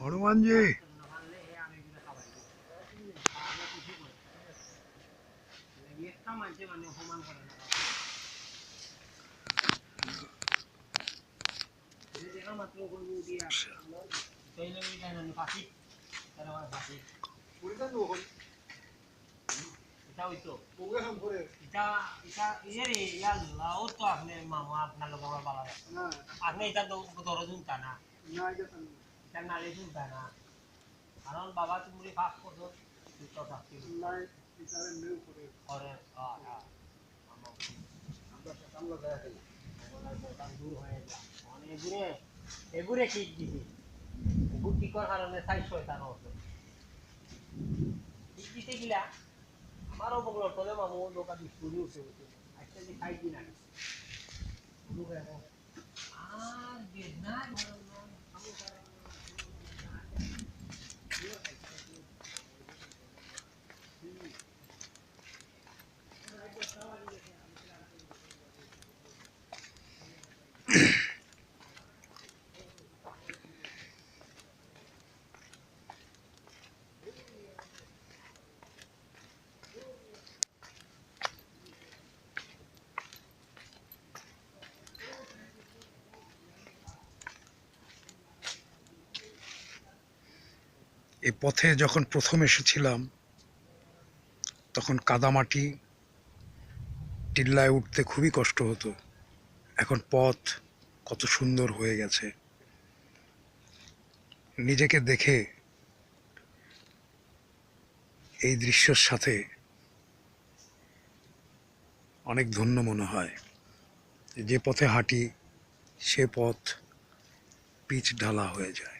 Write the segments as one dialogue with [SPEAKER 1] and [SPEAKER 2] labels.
[SPEAKER 1] হনুমানজি
[SPEAKER 2] কারণ বাবা তুমি পাস করছো এগুরে কি দিছি এগুর টিকর কারণে 400 হতো ঠিক দিতে গিলা আমারও বগল তোলে মামু দোকান বিস্কুট উঠে উঠে আজকে যে খাই কিনা আর বেদনা
[SPEAKER 1] এই পথে যখন প্রথম এসেছিলাম তখন কাদামাটি টিল্লায় উঠতে খুবই কষ্ট হতো। এখন পথ কত সুন্দর হয়ে গেছে, নিজেকে দেখে এই দৃশ্যের সাথে অনেক ধন্য মনে হয়। যে পথে হাঁটি সে পথ পিচ ঢালা হয়ে যায়।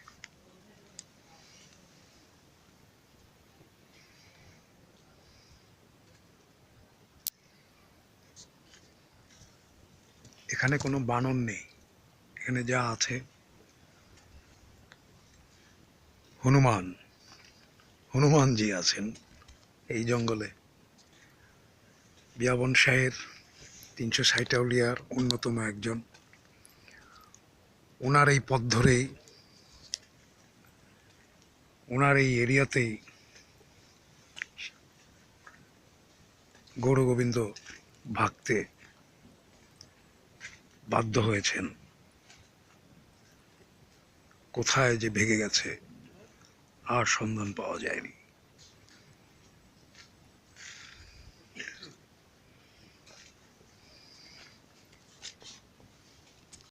[SPEAKER 1] এখানে কোনো বানর নেই, এখানে যা আছে হনুমানজি আছেন এই জঙ্গলে। বিয়াবন শাহের 360 আউলিয়ার অন্যতম একজন। ওনার এই পথ ধরেই, ওনার এই এরিয়াতেই গৌর গোবিন্দ ভাগতে বাধ্য হয়েছেন। কোথায় যে ভেগে গেছে আর সন্ধান পাওয়া যায়নি।